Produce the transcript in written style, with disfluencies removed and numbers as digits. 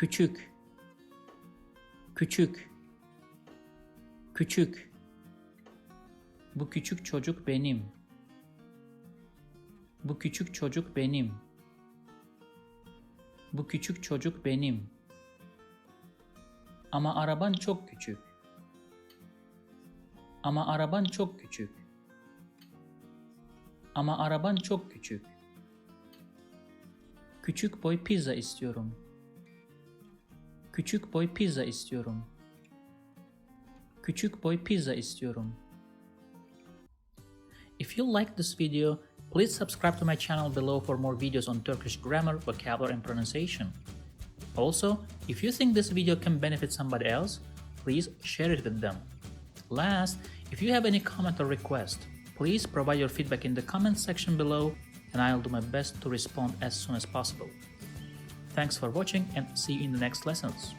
küçük, küçük, küçük. Bu küçük çocuk benim. Bu küçük çocuk benim. Bu küçük çocuk benim. Ama araban çok küçük. Ama araban çok küçük. Ama araban çok küçük. Küçük boy pizza istiyorum. Küçük boy pizza istiyorum. Küçük boy pizza istiyorum. If you like this video, please subscribe to my channel below for more videos on Turkish grammar, vocabulary, and pronunciation. Also, if you think this video can benefit somebody else, please share it with them. Last, if you have any comment or request, please provide your feedback in the comment section below and I'll do my best to respond as soon as possible. Thanks for watching and see you in the next lessons.